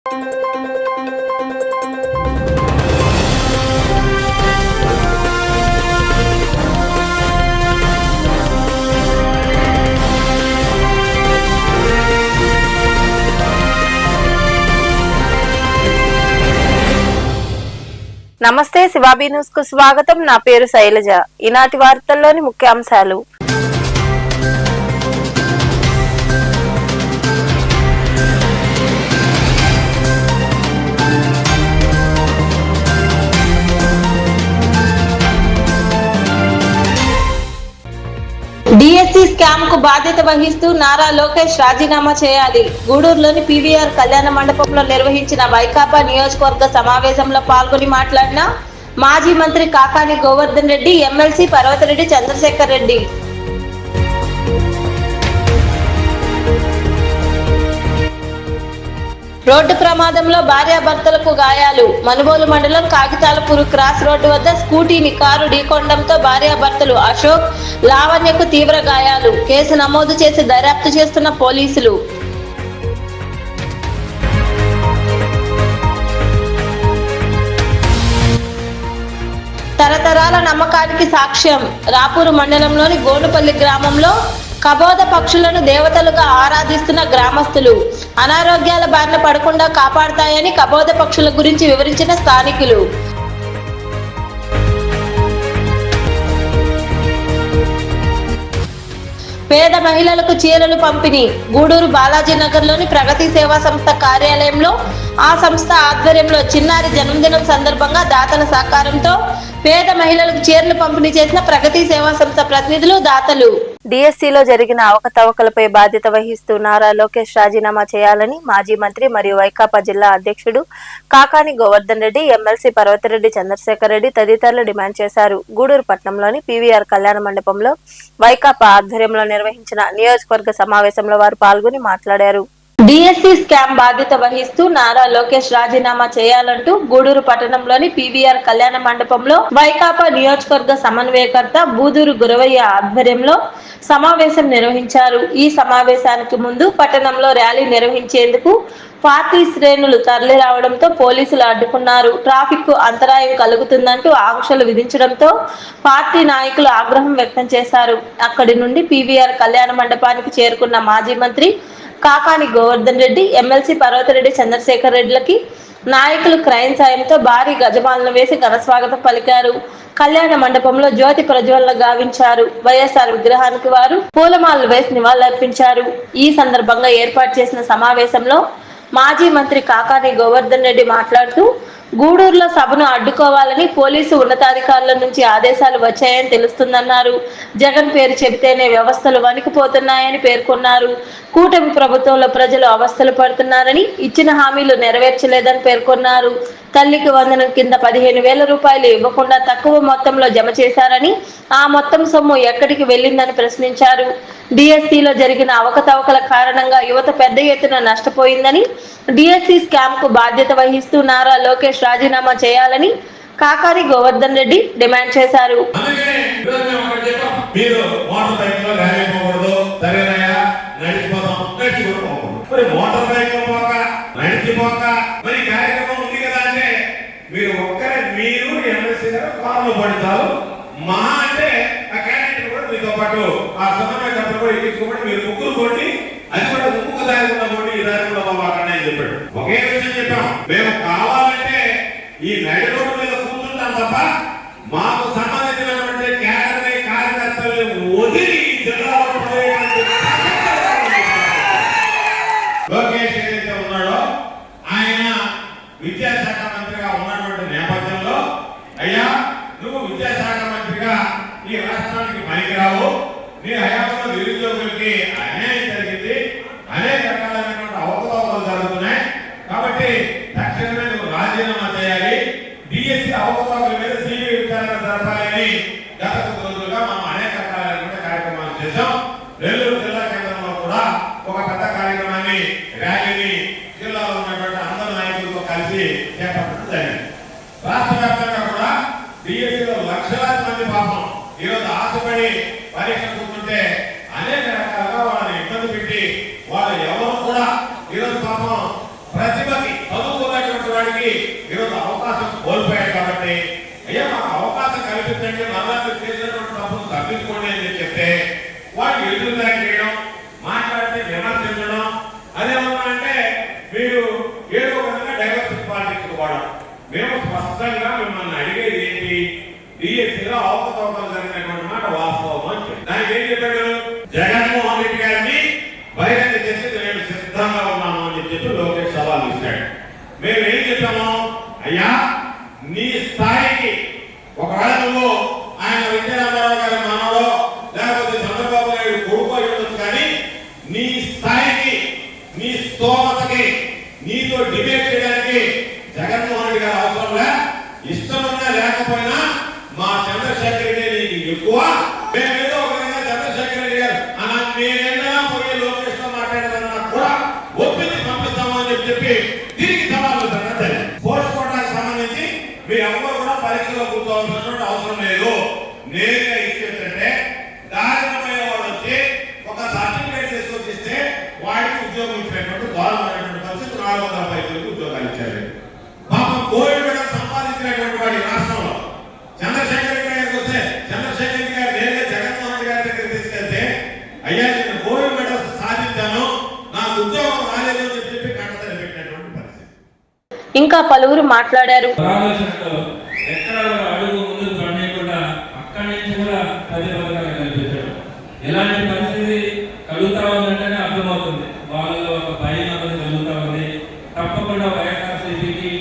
నమస్తే శివాబీ న్యూస్ కు స్వాగతం. నా పేరు శైలజ. ఈనాటి వార్తల్లోని ముఖ్యాంశాలు. డిఎస్సి స్కామ్ కు బాధ్యత వహిస్తూ నారా లోకేష్ రాజీనామా చేయాలి. గూడూరులోని పీవీఆర్ కళ్యాణ మండపంలో నిర్వహించిన వైకాపా నియోజకవర్గ సమావేశంలో పాల్గొని మాట్లాడిన మాజీ మంత్రి కాకాని గోవర్ధన్ రెడ్డి, ఎమ్మెల్సీ పర్వతరెడ్డి చంద్రశేఖర్ రెడ్డి. రోడ్డు ప్రమాదంలో భార్యాభర్తలకు గాయాలు. మనుబోలు మండలం కాగితాలపూరు క్రాస్ రోడ్డు వద్ద స్కూటీని కారు ఢీకొనడంతో భార్యాభర్తలు అశోక్, లావణ్యకు తీవ్ర గాయాలు. కేసు నమోదు చేసి దర్యాప్తు చేస్తున్న పోలీసులు. తరతరాల నమ్మకానికి సాక్ష్యం. రాపూరు మండలంలోని గోనుపల్లి గ్రామంలో కబోద పక్షులను దేవతలుగా ఆరాధిస్తున్న గ్రామస్తులు. అనారోగ్యాల బారిన పడకుండా కాపాడతాయని కబోద పక్షుల గురించి వివరించిన స్థానికులు. పేద మహిళలకు చీరలు పంపిణీ. గూడూరు బాలాజీ నగర్లోని ప్రగతి సేవా సంస్థ కార్యాలయంలో ఆ సంస్థ ఆధ్వర్యంలో చిన్నారి జన్మదినం సందర్భంగా దాతల సహకారంతో పేద మహిళలకు చీరలు పంపిణీ చేసిన ప్రగతి సేవా సంస్థ ప్రతినిధులు, దాతలు. డిఎస్సిలో జరిగిన అవకతవకలపై బాధ్యత వహిస్తూ నారా లోకేష్ రాజీనామా చేయాలని మాజీ మంత్రి మరియు వైకాపా జిల్లా అధ్యక్షుడు కాకాని గోవర్ధన్ రెడ్డి, ఎమ్మెల్సీ పర్వతరెడ్డి చంద్రశేఖర్ రెడ్డి తదితరులు డిమాండ్ చేశారు. గూడూరు పట్టణంలోని పీవీఆర్ కళ్యాణ మండపంలో వైకాపా ఆధ్వర్యంలో నిర్వహించిన నియోజకవర్గ సమావేశంలో వారు పాల్గొని మాట్లాడారు. డిఎస్సి స్కామ్ బాధ్యత వహిస్తూ నారా లోకేష్ రాజీనామా చేయాలంటూ గూడూరు పట్టణంలోని పీవీఆర్ కళ్యాణ మండపంలో వైకాపా నియోజకవర్గ సమన్వయకర్త బూదూరు గురవయ్య ఆధ్వర్యంలో సమావేశం నిర్వహించారు. ఈ సమావేశానికి ముందు పట్టణంలో ర్యాలీ నిర్వహించేందుకు పార్టీ శ్రేణులు తరలి రావడంతో పోలీసులు అడ్డుకున్నారు. ట్రాఫిక్ కు అంతరాయం కలుగుతుందంటూ ఆంక్షలు విధించడంతో పార్టీ నాయకులు ఆగ్రహం వ్యక్తం చేశారు. అక్కడి నుండి పీవీఆర్ కళ్యాణ మండపానికి చేరుకున్న మాజీ మంత్రి కాకాని గోవర్ధన్ రెడ్డి, ఎమ్మెల్సీ పర్వతరెడ్డి చంద్రశేఖర్ రెడ్డిలకి నాయకులు క్రైన్ సాయంతో భారీ గజమాలను వేసి ఘనస్వాగతం పలికారు. కళ్యాణ మండపంలో జ్యోతి ప్రజ్వలన గావించారు. వైఎస్ఆర్ విగ్రహానికి వారు పూలమాలలు వేసి నివాళులర్పించారు. ఈ సందర్భంగా ఏర్పాటు చేసిన సమావేశంలో మాజీ మంత్రి కాకాని గోవర్ధన్ రెడ్డి మాట్లాడుతూ గూడూరులో సభను అడ్డుకోవాలని పోలీసు ఉన్నతాధికారుల నుంచి ఆదేశాలు వచ్చాయని తెలుస్తుందన్నారు. జగన్ పేరు చెబితేనే వ్యవస్థలు వణికిపోతున్నాయని పేర్కొన్నారు. కూటమి ప్రభుత్వంలో ప్రజలు అవస్థలు పడుతున్నారని, ఇచ్చిన హామీలు నెరవేర్చలేదని పేర్కొన్నారు. తల్లికి వందనం కింద 15,000 రూపాయలు ఇవ్వకుండా తక్కువ మొత్తంలో జమ చేశారని, ఆ మొత్తం సొమ్ము ఎక్కడికి వెళ్లిందని ప్రశ్నించారు. డిఎస్సిలో జరిగిన అవకతవకల కారణంగా యువత పెద్ద ఎత్తున నష్టపోయిందని, డిఎస్సి స్కామ్ కు బాధ్యత వహిస్తూ నారా లోకేష్ రాజీనామా చేయాలని కాకాని గోవర్ధన్ రెడ్డి డిమాండ్ చేశారు. మహా అంటే ఆ క్యాండిడేట్ కూడా మీతో పాటు ఆ సమన్వయకర్తలు కూడా ఎక్కించుకోబట్టి మీరు ముగ్గురు కొట్టి, అది కూడా ముగ్గురు దారి ఉన్న కొట్టి ఈ దారి కూడా బాబాకండి అని చెప్పాడు. ఒకే విషయం చెప్పాం, మేము కావాలంటే ఈ నడి రోడ్డు మీద కూర్చుంటాం తప్ప మాకు సంబంధించినటువంటి క్యాడర్ని, కార్యకర్తల్ని వదిలి జిల్లాలో లోకేష్ ఏదైతే ఉన్నాడో ఆయన విద్యాశాఖ మంత్రిగా ఉన్నటువంటి నేపథ్యంలో, అయ్యా నువ్వు విద్యాశాఖ మంత్రిగా ఈ రాష్ట్రానికి పనికిరావు, నీ హయాంలో నిరుద్యోగులకి అన్యాయం జరిగింది, అనేక రకాలైనటువంటి అవకతవకలు జరుగుతున్నాయి, కాబట్టి తక్షణమే నువ్వు రాజీనామా చేయాలి, డిఎస్సి అవకతవకల మీద సిబిఐ విచారణ జరపాలని గత కొద్ది రోజులుగా మనం అనేక రకాలైనటువంటి కార్యక్రమాలు చేశాం. నెల్లూరు జిల్లా కేంద్రంలో కూడా ఒక పెద్ద కార్యక్రమాన్ని, ర్యాలీని జిల్లాలో ఉన్నటువంటి అందరు నాయకులతో కలిసి చేపట్టడం జరిగింది. రాష్ట్ర వ్యాప్తంగా కూడా డిఎస్సిలో లక్షలాది మంది పాపం ఈరోజు ఆశపడి పరీక్ష కూర్చుంటే అనేక రకాలుగా వాళ్ళని ఇబ్బంది పెట్టి వాళ్ళు ఎవరు కూడా ఈరోజు పాపం ప్రతిభకి చేసుకోవడానికి ఈరోజు అవకాశం కోల్పోయారు కాబట్టి అయ్యా మాకు అవకాశం కల్పించండి, మళ్ళా చేసినటువంటి తప్పును తప్పించుకోండి అని చెప్తే వాళ్ళు ఎదురుదారి చేయడం, మాట్లాడితే విమర్శించడం, అదేమన్నా అంటే మీరు ఏదో విధంగా డైవర్సిటీ పాలిటిక్స్ వాడడం. మేము స్పష్టంగా మిమ్మల్ని అడిగేది ఏంటి, డిఎస్సీలో అవకతవకలు జరిగినటువంటి మాట వాస్తవం అని చెప్పి దానికి ఏం చెప్పాడు, జగన్మోహన్ రెడ్డి గారిని బహిరంగ చేసి నేను సిద్ధంగా ఉన్నాను అని చెప్పి లోకేష్ సవాల్ ఇస్తాడు. మేము ఏం చెప్పాము, అయ్యా నీ స్థాయికి ఒకవేళ నువ్వు ఆయన విజయరామారావు గారి మనవడో లేకపోతే చంద్రబాబు నాయుడు కొడుకు అయ్యొచ్చు, కానీ నీ స్థాయికి నీ స్తోమతకి నీతో డిబేట్ చేయడానికి జగన్మోహన్ రెడ్డి గారు అవసరం లే, ఇష్టమున్నా లేకపోయినా మా చంద్రశేఖర్ రెడ్డి నీకు ఎక్కువ, మేమేదో ఒక విధంగా చంద్రశేఖర్ రెడ్డి గారు నేనైనా పోయి లోకేష్ తో మాట్లాడేదన్నా కూడా ఒప్పించి పంపిస్తాము అని చెప్పి తిరిగి సవాలు సంగతి. పోస్ట్ కోటాకు సంబంధించి మీ ఎవరు కూడా పరీక్షలో కూర్చోవాల్సినటువంటి అవసరం లేదు, నేరుగా ఇచ్చేటంటే దారిన పోయేవాడు వచ్చి ఒక సర్టిఫికేట్ తీసుకొచ్చి ఇస్తే వాడికి ఉద్యోగం ఇచ్చినటువంటి దారుణమైనటువంటి పరిస్థితి 450 ఉద్యోగాలు ఇచ్చారు. పాపం కోవిడ్ మెడల్ సంపాదించినటువంటి వాడి రాష్ట్రంలో చంద్రశేఖర్ రెడ్డి గారికి వస్తే చంద్రశేఖర్ రెడ్డి గారు నేరుగా జగన్మోహన్ రెడ్డి గారి దగ్గర తీసుకెళ్తే అయ్యా నేను కోవిడ్ మెడల్ సాధించాను, నాకు ఉద్యోగం రాలేదు అని చెప్పి కంటతడి పెట్టినటువంటి పరిస్థితి. ఇంకా పలువురు మాట్లాడారు. ఎక్కడ అడుగు ముందుకు పడకుండా అక్కడి నుంచి కూడా ప్రతిపదకాలు కల్పించాడు. ఎలాంటి పరిస్థితి కలుగుతా ఉందంటేనే అర్థమవుతుంది, వాళ్ళలో ఒక భయం అన్నది కలుగుతా ఉంది. తప్పకుండా వైఎస్ఆర్సీపీకి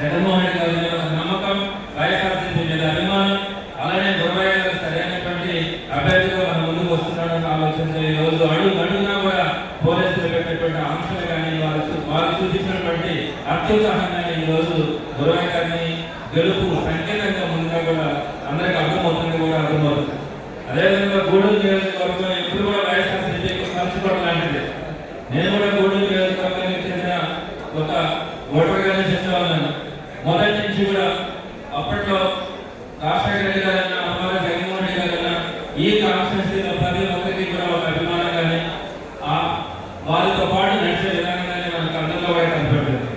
జగన్మోహన్ రెడ్డి గారి మీద నమ్మకం, వైఎస్ఆర్సీపీ మీద అభిమానం, అలానే గురవయ్య గారు సరైనటువంటి అభ్యర్థిగా మన ముందుకు వస్తున్నాడని ఆలోచనతో ఈ రోజు అడుగునా కూడా పోలీసులు పెట్టినటువంటి ఆంక్షలు కానీ వారు చూపించినటువంటి అత్యుత్సాహంగానే ఈ రోజు గురవయ్య గారిని గెలుపు సంకేతంగా ముందుగా కూడా అందరికి అర్థమవుతుంది కూడా అర్థమవుతుంది. అదేవిధంగా గూడూరు నియోజకవర్గం ఎప్పుడు కూడా వైఎస్ఆర్సీపీకి పంచుకోవడం లాంటిది. నేను కూడా గూడూరు నియోజకవర్గానికి చెందిన ఒక ఓటర్గానే చెప్పేవాళ్ళను. మొదటి నుంచి కూడా అప్పట్లో రాజశేఖర రెడ్డి గారైనా అమ్మారు జగన్మోహన్ రెడ్డి గారైనా ఈ కాన్స్టిట్యూన్సీలో ప్రతి ఒక్కరికి కూడా ఒక అభిమానం కానీ వారితో పాటు నడిచే విధానంగానే మనకు అందరిలో కూడా కనపడుతుంది.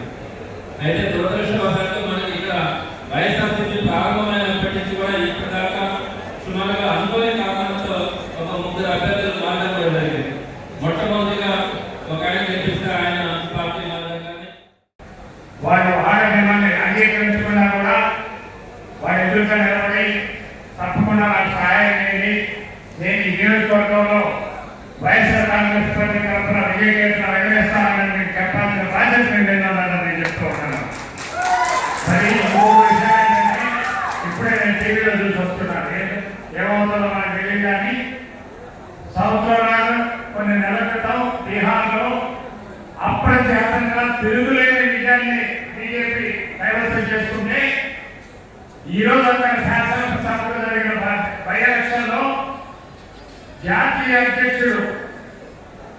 అయితే దురదృష్టవశాత్తు మనకి ఇక్కడ వైఎస్ఆర్సీపీ ప్రారంభమైనప్పటి నుంచి కూడా ఇప్పటిదాకా సుమారుగా అనుకోని కారణంతో ఒక 3 అభ్యర్థులు మారడం కూడా జరిగింది. మొట్టమొదటిగా ఒక ఆయన గెలిపిస్తే ఆయన పార్టీ మారగానే వాడు ఆడమని అంగీకరించకుండా కూడా వాడు ఎదురుగా నిలబడి తప్పకుండా నాకు సహాయం చేయండి, నేను ఈ నియోజకవర్గంలో వైఎస్ఆర్ కాంగ్రెస్ పార్టీ తరఫున విజయకేతన ఎగరేస్తానని మీకు చెప్పాల్సిన బాధ్యత నేను చెప్తూ ఉన్నాను. మరి ఇంకొక విషయం ఏంటంటే ఇప్పుడే నేను టీవీలో చూసి వస్తున్నాను, ఏమవుతుందో మనకు తెలియదు. కానీ సంవత్సరాలు కొన్ని నెలల క్రితం బీహార్లో అప్రజాతంగా తిరుగులేని విజయాన్ని బీజేపీ కైవసం చేసుకుంటే ఈరోజు అక్కడ శాసనసభలో జరిగిన బై ఎలక్షన్లో జాతీయ అధ్యక్షుడు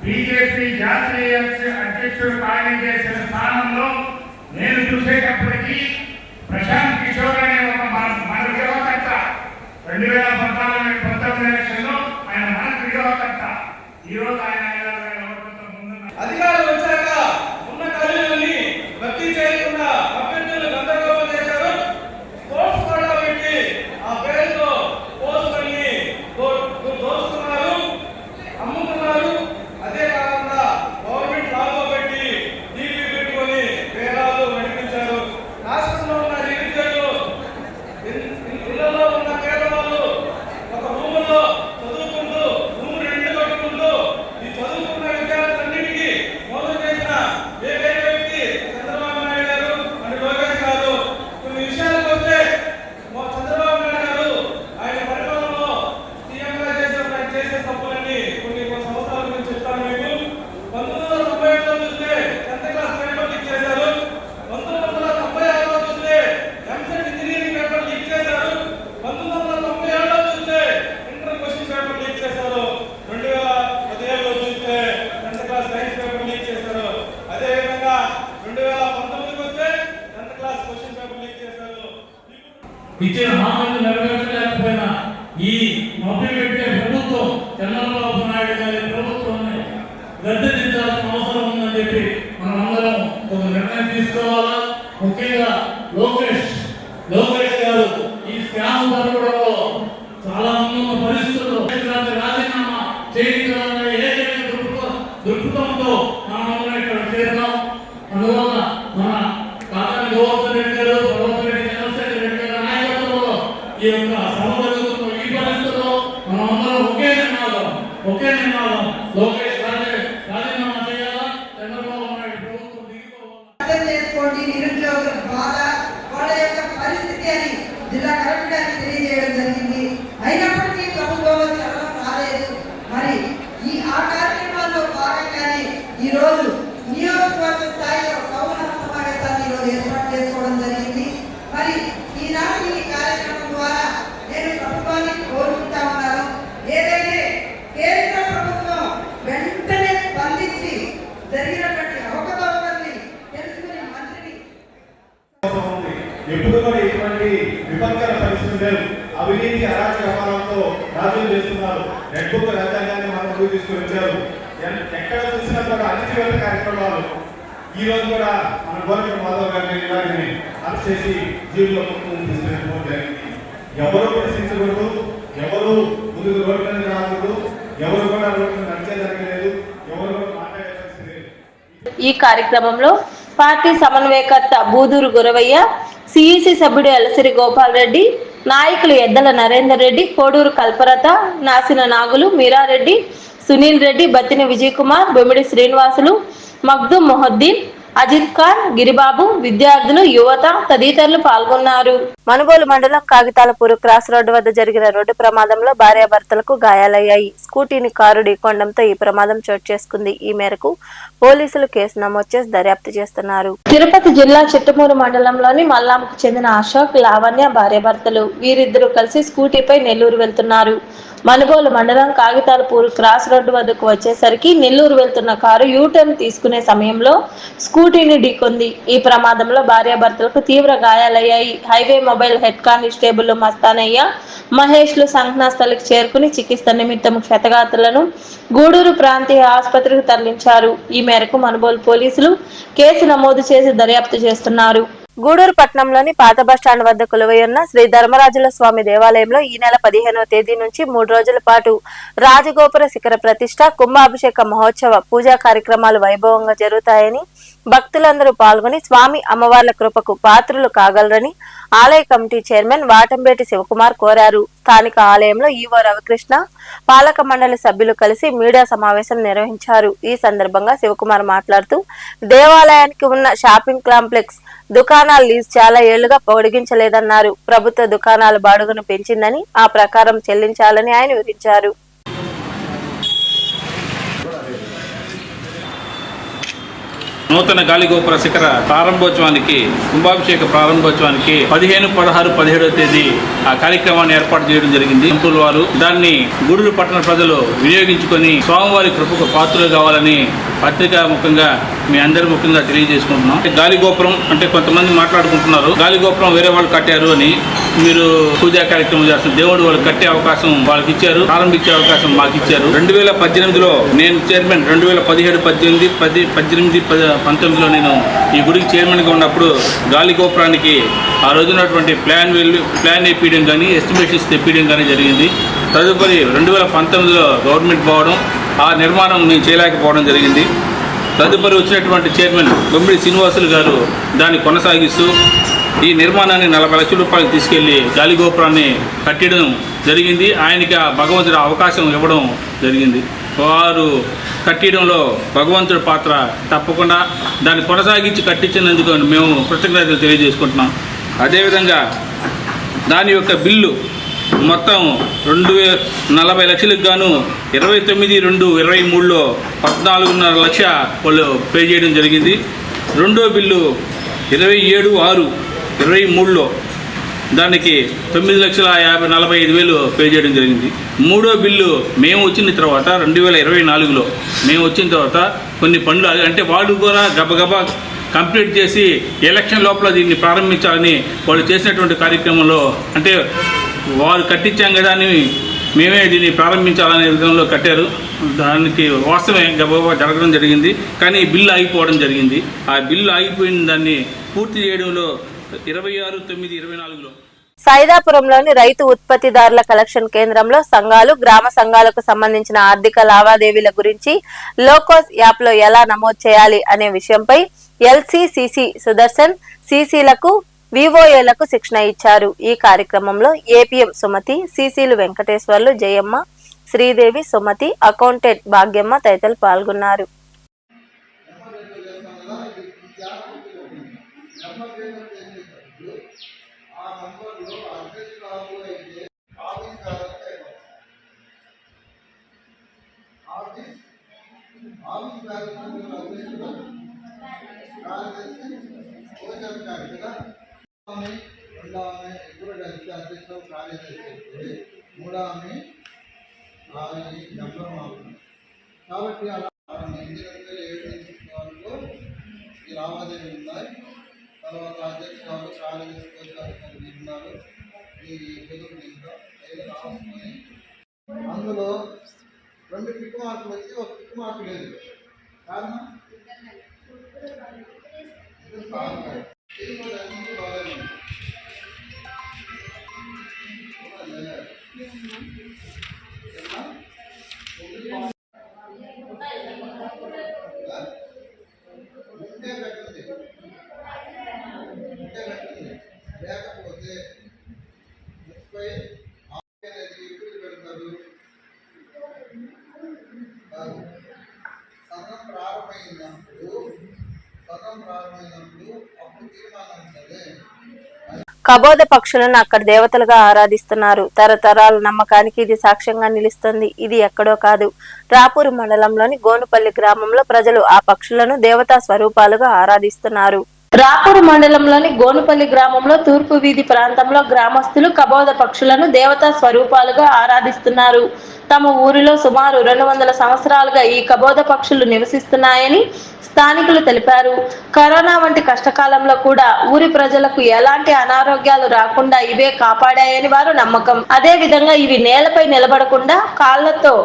బీజేపీ జాతీయ అధ్యక్షుడు ఖాళీ చేసిన స్థానంలో నేను చూసేటప్పటికీ ప్రశాంత్ కిషోర్ అనే ఒక మన వివాహకర్త 2019 ఎలక్షన్లో ఆయన మన వివాహకర్త ఈరోజు ఆయన అధికారులు వచ్చాక ఉన్న ఖాళీలని భర్తీ చేయకుండా అభ్యర్థులు గందరగోళం చేశారు. పోస్ట్ కూడా పెట్టి ఆ పేరుతో పోస్టుల్ని దోచుకున్నారు, అమ్ముకున్నారు. అదే కాకుండా గవర్నమెంట్ లాభో పెట్టి టీవీ పెట్టుకొని వేలాలు నడిపించారు. రాష్ట్రంలో ఉన్న నిరుద్యోగులు, ఇళ్లలో ఉన్న పేదవాళ్ళు ఒక రూములో చదువుకుంటూ రూమ్ రెండు కట్టుకుంటూ ఈ చదువుకున్న విద్యార్థులన్నిటికీ మోసం చేసిన ఏకైక వ్యక్తి చంద్రబాబు నాయుడు గారు అని లోకేష్ గారు. కొన్ని విషయాలకు వస్తే చంద్రబాబు నాయుడు గారు ఆయన పరిపాలనలో సీఎంగా చేసే తప్పులన్నీ కొన్ని సంవత్సరాల నుంచి చెప్తాను మీకు. 1997లో చూస్తే 10th క్లాస్ పేపర్ లీక్ చేశారు. 1996లో చూస్తే ఎంసెట్ ఇంజనీరింగ్ పేపర్ లీక్ చేశారు. 1997లో చూస్తే ఇంటర్ క్వశ్చన్ పేపర్ లీక్ చేశారు. 2017లో చూస్తే 10th class science paper leak చేశారు. అదే విధంగా 2019కి వస్తే 10th class question paper leak చేశారు. ఇచ్చిన హామీలు నెరవేర్చలేకపోయినా ఈ మొదలు పెట్టే ప్రభుత్వం చంద్రబాబు నాయుడు గారి ప్రభుత్వాన్ని గద్దెదించాల్సిన అవసరం ఉందని చెప్పి మనం అందరం ఒక నిర్ణయం తీసుకోవాలా. ముఖ్యంగా లోకేష్ గారు ఈ స్కామ్ జరగడంలో చాలా మంది ఉన్న పరిస్థితుల్లో రాజీనామా చేయించాలనే ఏదైనా దృక్పథంతో మనం ఇక్కడ చేద్దాం. అందువల్ల మన కాకాని గోవర్ధన్ రెడ్డి గారు, భగవంత్ రెడ్డి, చంద్రశేఖర్ రెడ్డి గారి నాయకత్వంలో ఈ యొక్క సభ జరుగుతున్న ఈ పరిస్థితుల్లో మనం అందరం ఒకే నినాదం లోకేష్ రాజీనామా చేయాలా, చంద్రబాబు నాయుడు ప్రభుత్వం దిగిపోవాలి. చేసుకోండి. నిరుద్యోగుల బాధ, వాళ్ళ యొక్క పరిస్థితి అని జిల్లా కలెక్టర్ గారికి తెలియజేయడం జరిగింది. అయినప్పటికీ ప్రభుత్వంలో చదవడం రాలేదు. మరి ఆ కార్యక్రమాల్లో భాగంగానే ఈ రోజు నియోజకవర్గ స్థాయిలో కౌన సమావేశాన్ని ఈరోజు ఏర్పాటు చేసుకోవడం జరిగింది. మరి ఈనాటి ఈ కార్యక్రమం ద్వారా నేను ప్రభుత్వాన్ని కోరుకుంటా ఉన్నాను, ఏదైతే కేంద్ర ప్రభుత్వం వెంటనే స్పందించి జరిగినటువంటి అవకతవకల్ని తెలుసుకుని మంత్రిని ఎప్పుడు కూడా ఇటువంటి విపత్కర పరిస్థితులు అవినీతి అరాచక వ్యవహారంతో రాజులు చేస్తున్నారు. రెడ్ బుక్ రాజ్యాంగాన్ని మన ముందుకు తీసుకుని వచ్చారు. ఎక్కడ చూసినా కూడా అణచివేత కార్యక్రమాలు. ఈ రోజు కూడా మన గోరఖ మాధవ్ గారిని ఇలాగని అరెస్ట్ చేసి జీవులో తీసుకుని జరిగింది. ఎవరు ప్రశ్నించకూడదు, ఎవరు ముందుకు రోడ్డు మీద రాకూడదు, ఎవరు కూడా రోడ్డు మీద నడిచే జరగలేదు, ఎవరు కూడా మాట్లాడే పరిస్థితి లేదు. ఈ కార్యక్రమంలో పార్టీ సమన్వయకర్త బూదూరు గురవయ్య, సిఈసి సభ్యుడు ఎలసిరి గోపాల్ రెడ్డి, నాయకులు ఎద్దల నరేందర్ రెడ్డి, కోడూరు కల్పరత, నాసిన నాగులు, మీరారెడ్డి, సునీల్ రెడ్డి, బత్తిని విజయ్ కుమార్, బొమ్మిడి శ్రీనివాసులు, మగ్దూమ్ మొహద్దీన్, అజిత్ ఖాన్, గిరిబాబు, విద్యార్థులు, యువత తదితరులు పాల్గొన్నారు. మనుబోలు మండలం కాగితాలపూరు క్రాస్ రోడ్డు వద్ద జరిగిన రోడ్డు ప్రమాదంలో భార్యాభర్తలకు గాయాలయ్యాయి. స్కూటీని కారు ఢీకొనడంతో ఈ ప్రమాదం చోటు చేసుకుంది. ఈ మేరకు పోలీసులు కేసు నమోదు చేసి దర్యాప్తు చేస్తున్నారు. తిరుపతి జిల్లా చిట్టమూరు మండలంలోని మల్లాంకు చెందిన అశోక్, లావణ్య భార్యాభర్తలు. వీరిద్దరూ కలిసి స్కూటీపై నెల్లూరు వెళ్తున్నారు. మనుబోలు మండలం కాగితాలపూరు క్రాస్ రోడ్డు వద్దకు వచ్చేసరికి నెల్లూరు వెళ్తున్న కారు యూటర్న్ తీసుకునే సమయంలో స్కూటీని ఢీకొంది. ఈ ప్రమాదంలో భార్యాభర్తలకు తీవ్ర గాయాలయ్యాయి. Highway mobile head constable Mastanayya, మహేష్లు సంఘటనా స్థలికి చేరుకుని చికిత్స నిమిత్తం క్షతగాత్రులను గూడూరు ప్రాంతీయ ఆసుపత్రికి తరలించారు. ఈ మేరకు మనుబోలు పోలీసులు కేసు నమోదు చేసి దర్యాప్తు చేస్తున్నారు. గూడూరు పట్టణంలోని పాత బస్టాండ్ వద్ద కొలువైయున్న శ్రీ ధర్మరాజుల స్వామి దేవాలయంలో ఈ నెల 15వ తేదీ నుంచి 3 రోజుల పాటు రాజగోపుర శిఖర ప్రతిష్ట, కుంభాభిషేక మహోత్సవ పూజా కార్యక్రమాలు వైభవంగా జరుగుతాయని భక్తులందరూ పాల్గొని స్వామి అమ్మవార్ల కృపకు పాత్రులు కాగలరని ఆలయ కమిటీ చైర్మన్ వాటంబేటి శివకుమార్ కోరారు. స్థానిక ఆలయంలో ఈవో రవికృష్ణ, పాలక మండలి సభ్యులు కలిసి మీడియా సమావేశం నిర్వహించారు. ఈ సందర్భంగా శివకుమార్ మాట్లాడుతూ దేవాలయానికి ఉన్న షాపింగ్ కాంప్లెక్స్ దుకాణాల లీజ్ చాలా ఏళ్లుగా పొడిగించలేదన్నారు. ప్రభుత్వ దుకాణాల బాడుగను పెంచిందని, ఆ ప్రకారం చెల్లించాలని ఆయన వివరించారు. నూతన గాలిగోపుర శిఖర ప్రారంభోత్సవానికి, కుంభాభిషేక ప్రారంభోత్సవానికి 15, 16, 17వ తేదీ ఆ కార్యక్రమాన్ని ఏర్పాటు చేయడం జరిగింది. టెంపుల్ వారు దాన్ని గూడూరు పట్టణ ప్రజలు వినియోగించుకొని స్వామివారి కృపకు పాత్రలు కావాలని పత్రికా ముఖంగా మీ అందరి ముఖ్యంగా తెలియజేసుకుంటున్నాం. గాలిగోపురం అంటే కొంతమంది మాట్లాడుకుంటున్నారు, గాలిగోపురం వేరే వాళ్ళు కట్టారు అని. మీరు పూజా కార్యక్రమం చేస్తున్నారు, దేవుడు వాళ్ళు కట్టే అవకాశం వాళ్ళకి ఇచ్చారు, ప్రారంభించే అవకాశం మాకు ఇచ్చారు. 2018లో నేను చైర్మన్, 2017, 18, 18, 19లో నేను ఈ గుడికి చైర్మన్గా ఉన్నప్పుడు గాలిగోపురానికి ఆ రోజున్నటువంటి ప్లాన్ వేయడం కానీ, ఎస్టిమేషన్స్ తెప్పించడం కానీ జరిగింది. తదుపరి 2019లో గవర్నమెంట్ పోవడం, ఆ నిర్మాణం మేము చేయలేకపోవడం జరిగింది. తదుపరి వచ్చినటువంటి చైర్మన్ బొమ్మిడి శ్రీనివాసులు గారు దాన్ని కొనసాగిస్తూ ఈ నిర్మాణాన్ని 40 లక్షల రూపాయలు తీసుకెళ్లి గాలిగోపురాన్ని కట్టడం జరిగింది. ఆయనకి ఆ భగవంతుడు అవకాశం ఇవ్వడం జరిగింది. వారు కట్టడంలో భగవంతుడి పాత్ర తప్పకుండా దాన్ని కొనసాగించి కట్టించినందుకు మేము కృతజ్ఞతలు తెలియజేసుకుంటున్నాం. అదేవిధంగా దాని యొక్క బిల్లు మొత్తం 40 లక్షలకు గాను 29/2/23లో 14.5 లక్ష వాళ్ళు పే చేయడం జరిగింది. రెండో బిల్లు 27/6/23లో దానికి 9,45,000 పే చేయడం జరిగింది. మూడో బిల్లు మేము వచ్చిన తర్వాత 2024లో మేము వచ్చిన తర్వాత కొన్ని పనులు అంటే వాళ్ళు కూడా గబగబా కంప్లీట్ చేసి ఎలక్షన్ లోపల దీన్ని ప్రారంభించాలని వాళ్ళు చేసినటువంటి కార్యక్రమంలో అంటే వారు కట్టించాం కదా అని మేమే దీన్ని ప్రారంభించాలనే విధంలో కట్టారు. దానికి వాస్తవమే గబగబా జరగడం జరిగింది. కానీ బిల్లు ఆగిపోవడం జరిగింది. ఆ బిల్లు ఆగిపోయిన దాన్ని పూర్తి చేయడంలో 26/9/24లో సైదాపురంలోని రైతు ఉత్పత్తిదారుల కలెక్షన్ కేంద్రంలో సంఘాలు, గ్రామ సంఘాలకు సంబంధించిన ఆర్థిక లావాదేవీల గురించి లోకోస్ యాప్ లో ఎలా నమోదు చేయాలి అనే విషయంపై LCCC సుదర్శన్, CCలకు, VOAలకు శిక్షణ ఇచ్చారు. ఈ కార్యక్రమంలో APM సుమతి, CCలు వెంకటేశ్వర్లు, జయమ్మ, శ్రీదేవి, సుమతి, అకౌంటెంట్ భాగ్యమ్మ తదితరులు పాల్గొన్నారు. కాబట్టి అలా ఈ లావాదేవీలు ఉన్నాయి. తర్వాత అధ్యక్షురాలు కార్యదర్శి ఉన్నారు. ఈ పొదుపు రాసుకొని అందులో 2 టిక్ మార్కులు వచ్చి ఒక టిక్ మార్కు లేదు. కారణం లేకపోతే 30 ఎప్పుడు పెడతారు. సగం ప్రారంభమైనప్పుడు అప్పుడు తీర్మానం సరే. కబోద పక్షులను అక్కడ దేవతలుగా ఆరాధిస్తున్నారు. తరతరాల నమ్మకానికి ఇది సాక్ష్యంగా నిలుస్తుంది. ఇది ఎక్కడో కాదు, రాపూరు మండలంలోని గోనుపల్లి గ్రామంలో ప్రజలు ఆ పక్షులను దేవతా స్వరూపాలుగా ఆరాధిస్తున్నారు. రాపూరు మండలంలోని గోనుపల్లి గ్రామంలో తూర్పు వీధి ప్రాంతంలో గ్రామస్తులు కబోద పక్షులను దేవతా స్వరూపాలుగా ఆరాధిస్తున్నారు. తమ ఊరిలో సుమారు 200 సంవత్సరాలుగా ఈ కబోద పక్షులు నివసిస్తున్నాయని స్థానికులు తెలిపారు. కరోనా వంటి కష్టకాలంలో కూడా ఊరి ప్రజలకు ఎలాంటి అనారోగ్యాలు రాకుండా ఇవే కాపాడాయని వారు నమ్మకం. అదే విధంగా ఇవి నేలపై నిలబడకుండా కాళ్లతో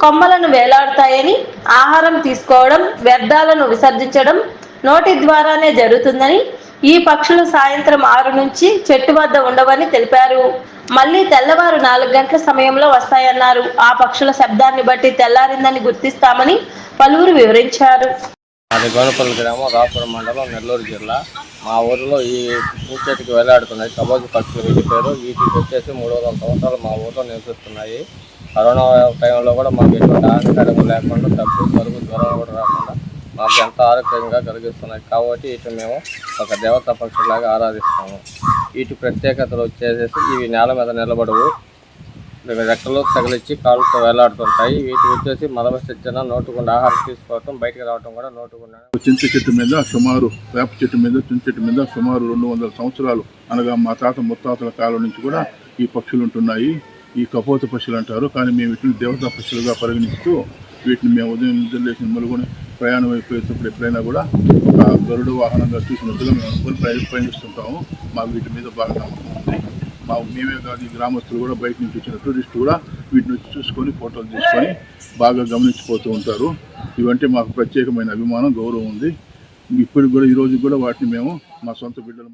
కొమ్మలను వేలాడుతాయని, ఆహారం తీసుకోవడం, వ్యర్థాలను విసర్జించడం నోటి ద్వారానే జరుగుతుందని, ఈ పక్షులు సాయంత్రం 6 నుంచి చెట్టు వద్ద ఉండవని తెలిపారు. మళ్లీ తెల్లవారు 4 గంటల సమయంలో వస్తాయన్నారు. ఆ పక్షుల శబ్దాన్ని బట్టి తెల్లారిందని గుర్తిస్తామని పలువురు వివరించారు. అది గోనుపల్లి గ్రామం, రాపూరు మండలం, నెల్లూరు జిల్లా. మా ఊరిలో ఈ పూచెట్టుకి వేలాడుతున్నాయి కబోజు పక్షులు. వీటి పేరు వీటికి వచ్చేసి 300 సంవత్సరాలు మా ఊరిలో నివసిస్తున్నాయి. కరోనా టైంలో కూడా మాకు ఎటువంటి హానికరం లేకుండా డబ్బు, పరుగు, జ్వరం కూడా రాకుండా మాకు ఎంతో ఆరోగ్యంగా కలిగిస్తున్నాయి. కాబట్టి వీటిని మేము ఒక దేవతా పక్షులాగా ఆరాధిస్తాము. వీటి ప్రత్యేకతలు వచ్చేసి ఇవి నేల మీద నిలబడవు, రెక్కలు తగిలిచ్చి కాళ్ళతో వేలాడుతుంటాయి. వీటి వచ్చేసి మలవిసర్జన, నోటుకుండా ఆహారం తీసుకోవటం, బయటకు రావటం కూడా నోటుకుండా. చింత చెట్టు మీద సుమారు, వేప చెట్టు మీద, చింత చెట్టు మీద సుమారు 200 సంవత్సరాలు అనగా మా తాత ముత్తాతల కాలం నుంచి కూడా ఈ పక్షులు ఉంటున్నాయి. ఈ కపోత పక్షులు అంటారు. కానీ మేము వీటిని దేవతా పక్షులుగా పరిగణిస్తూ వీటిని మేము ఉదయం నిద్ర లేచిన మొదలుకొని ప్రయాణం అయిపోయేటప్పుడు ఎప్పుడైనా కూడా ఒక గరుడు వాహనంగా చూసినట్టుగా మేము అనుకుని ప్రయాణిస్తుంటాము. మాకు వీటి మీద బాగా నమ్మకం ఉంది. మేమే కాదు, ఈ గ్రామస్తులు కూడా బయట నుంచి వచ్చిన టూరిస్టులు కూడా వీటిని వచ్చి చూసుకొని ఫోటోలు తీసుకొని బాగా గమనించిపోతూ ఉంటారు. ఇవంటే మాకు ప్రత్యేకమైన అభిమానం, గౌరవం ఉంది. ఇప్పుడు కూడా ఈరోజు కూడా వాటిని మేము మా సొంత బిడ్డలు.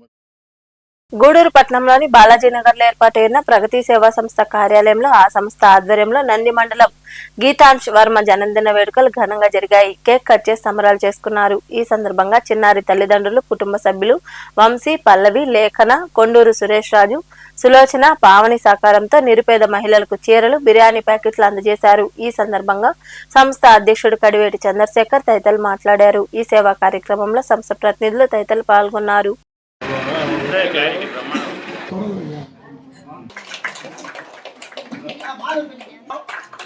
గూడూరు పట్టణంలోని బాలాజీనగర్ లో ఏర్పాటైన ప్రగతి సేవా సంస్థ కార్యాలయంలో ఆ సంస్థ ఆధ్వర్యంలో నంది మండలం గీతాంశ్ వర్మ జన్మదిన వేడుకలు ఘనంగా జరిగాయి. కేక్ కట్ చేసి సంబరాలు చేసుకున్నారు. ఈ సందర్భంగా చిన్నారి తల్లిదండ్రులు, కుటుంబ సభ్యులు వంశీ, పల్లవి, లేఖన, కొండూరు సురేష్ రాజు, సులోచన, పావని సహకారంతో నిరుపేద మహిళలకు చీరలు, బిర్యానీ ప్యాకెట్లు అందజేశారు. ఈ సందర్భంగా సంస్థ అధ్యక్షుడు కడివేటి చంద్రశేఖర్ తదితరులు మాట్లాడారు. ఈ సేవా కార్యక్రమంలో సంస్థ ప్రతినిధులు తదితరులు పాల్గొన్నారు.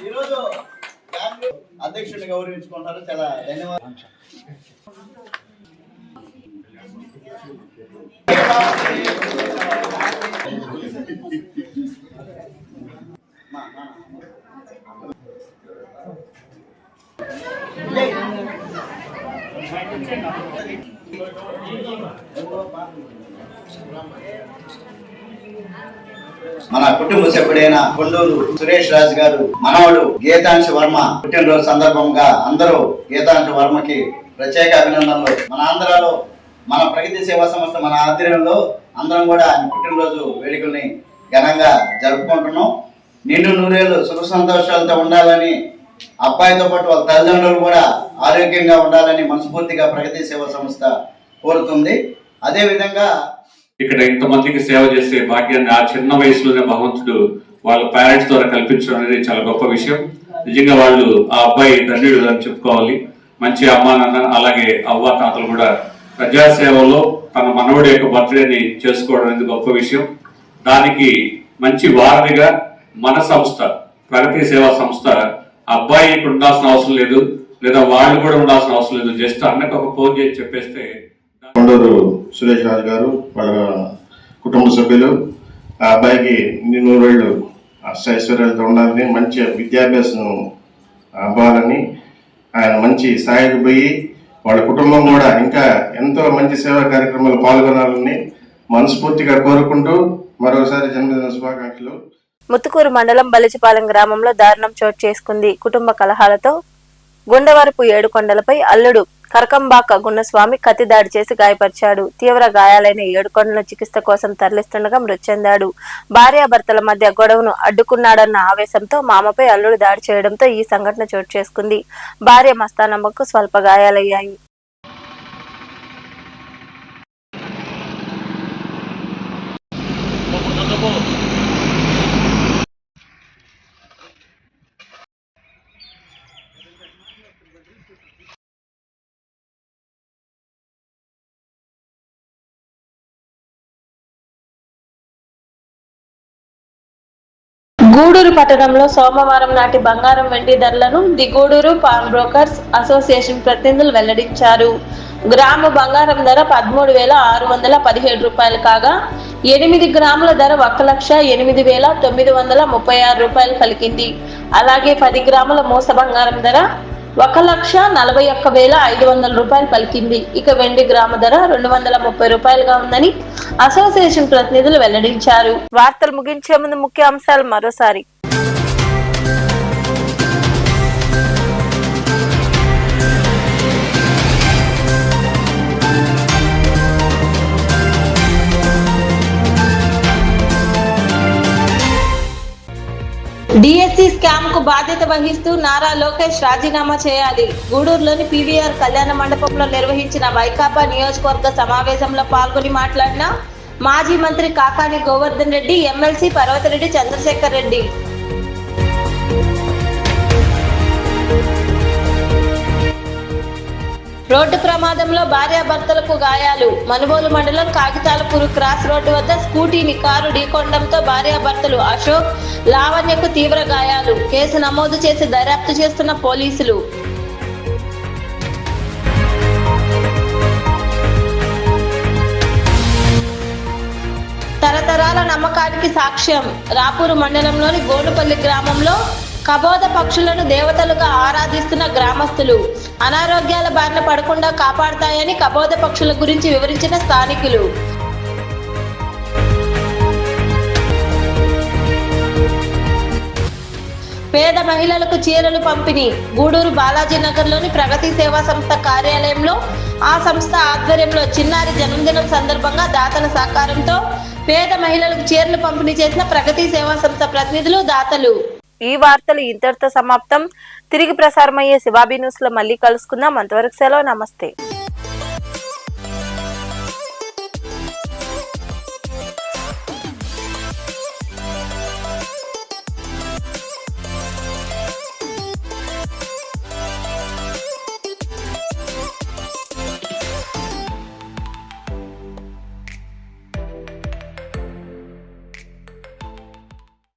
ఈరోజు అధ్యక్షుడిని గౌరవించుకుంటారు. చాలా ధన్యవాదాలు. మన కుటుంబ సభ్యుడైన కొండూరు సురేష్ రాజు గారు మనవడు గీతాంశ వర్మ పుట్టినరోజు సందర్భంగా అందరూ గీతాంశ వర్మకి ప్రత్యేక అభినందనలు. మన ఆంధ్రాలో మన ప్రగతి సేవా సంస్థ మన ఆధ్వర్యంలో అందరం కూడా ఆయన పుట్టినరోజు వేడుకల్ని ఘనంగా జరుపుకుంటున్నాం. నిండు నూరేళ్లు సుఖ సంతోషాలతో ఉండాలని, అబ్బాయితో పాటు వాళ్ళ తల్లిదండ్రులు కూడా ఆరోగ్యంగా ఉండాలని మనస్ఫూర్తిగా ప్రగతి సేవా సంస్థ కోరుతుంది. అదే విధంగా ఇక్కడ ఇంతమందికి సేవ చేసే భాగ్యాన్ని ఆ చిన్న వయసులోనే భగవంతుడు వాళ్ళ పేరెంట్స్ ద్వారా కల్పించడం అనేది చాలా గొప్ప విషయం. నిజంగా వాళ్ళు ఆ అబ్బాయి ధన్యుడు అని చెప్పుకోవాలి. మంచి అమ్మా నాన్న అలాగే అవ్వ తాతలు కూడా ప్రజాసేవలో తన మనవడి యొక్క బర్త్డేని చేసుకోవడం అనేది గొప్ప విషయం. దానికి మంచి వారధిగా మన సంస్థ ప్రగతి సేవా సంస్థ అబ్బాయి ఇక్కడ ఉండాల్సిన అవసరం లేదు, లేదా వాళ్ళు కూడా ఉండాల్సిన అవసరం లేదు. జస్ట్ అన్నకు ఒక ఫోన్ చేసి చెప్పేస్తే కొండూరు సురేష్ రాజు గారు వాళ్ళ కుటుంబ సభ్యులు ఆ అబ్బాయికి 100 ఏళ్ళు అష్టైశ్వర్యాలతో ఉండాలని, మంచి విద్యాభ్యాసం అవ్వాలని, ఆయన మంచి స్థాయికి పోయి వాళ్ళ కుటుంబం కూడా ఇంకా ఎంతో మంచి సేవా కార్యక్రమాలు పాల్గొనాలని మనస్ఫూర్తిగా కోరుకుంటూ మరోసారి జన్మదిన శుభాకాంక్షలు. ముత్తుకూరు మండలం బలిచిపాలెం గ్రామంలో దారుణం చోటు చేసుకుంది. కుటుంబ కలహాలతో గుండవరపు ఏడుకొండలపై అల్లుడు కరకంబాక గున్నస్వామి కత్తి దాడి చేసి గాయపరిచాడు. తీవ్ర గాయాలైన ఏడుకొండలను చికిత్స కోసం తరలిస్తుండగా మృతి చెందాడు. భార్యాభర్తల మధ్య గొడవను అడ్డుకున్నాడన్న ఆవేశంతో మామపై అల్లుడు దాడి చేయడంతో ఈ సంఘటన చోటు చేసుకుంది. భార్య మస్తానమ్మకు స్వల్ప గాయాలయ్యాయి. గూడూరు పట్టణంలో సోమవారం నాటి బంగారం వెండి ధరలను the Gudur pawn brokers association ప్రతినిధులు వెల్లడించారు. గ్రాము బంగారం ధర 13,617 రూపాయలు కాగా 8 గ్రాముల ధర 1,08,936 రూపాయలు పలికింది. అలాగే 10 గ్రాముల మోస బంగారం ధర 1,41,500 రూపాయలు పలికింది. ఇక వెండి గ్రాము ధర 230 రూపాయలుగా ఉందని అసోసియేషన్ ప్రతినిధులు వెల్లడించారు. వార్తలు ముగించే ముందు ముఖ్య అంశాలు మరోసారి. డిఎస్సి స్కామ్ కు బాధ్యత వహిస్తూ నారా లోకేష్ రాజీనామా చేయాలి. గూడూరులోని పీవీఆర్ కళ్యాణ మండపంలో నిర్వహించిన వైకాపా నియోజకవర్గ సమావేశంలో పాల్గొని మాట్లాడిన మాజీ మంత్రి కాకాని గోవర్ధన్ రెడ్డి, ఎమ్మెల్సీ పర్వతరెడ్డి చంద్రశేఖర్ రెడ్డి. రోడ్డు ప్రమాదంలో భార్యాభర్తలకు గాయాలు. మనుబోలు మండలం కాగితాలపూరు క్రాస్ రోడ్డు వద్ద స్కూటీని కారు ఢీకొనడంతో భార్యాభర్తలు అశోక్, లావణ్యకు తీవ్ర గాయాలు. కేసు నమోదు చేసి దర్యాప్తు చేస్తున్న పోలీసులు. తరతరాల నమ్మకానికి సాక్ష్యం. రాపూరు మండలంలోని గోనుపల్లి గ్రామంలో కబోద పక్షులను దేవతలుగా ఆరాధిస్తున్న గ్రామస్తులు. అనారోగ్యాల బారిన పడకుండా కాపాడతాయని కబోద పక్షుల గురించి వివరించిన స్థానికులు. పేద మహిళలకు చీరలు పంపిణీ. గూడూరు బాలాజీనగర్లోని ప్రగతి సేవా సంస్థ కార్యాలయంలో ఆ సంస్థ ఆధ్వర్యంలో చిన్నారి జన్మదినం సందర్భంగా దాతల సహకారంతో పేద మహిళలకు చీరలు పంపిణీ చేసిన ప్రగతి సేవా సంస్థ ప్రతినిధులు, దాతలు. ఈ వార్తలు ఇంతటితో సమాప్తం. తిరిగి ప్రసారమయ్యే శివాబీ న్యూస్ లో మళ్ళీ కలుసుకుందాం. అంతవరకు సెలవు. నమస్తే.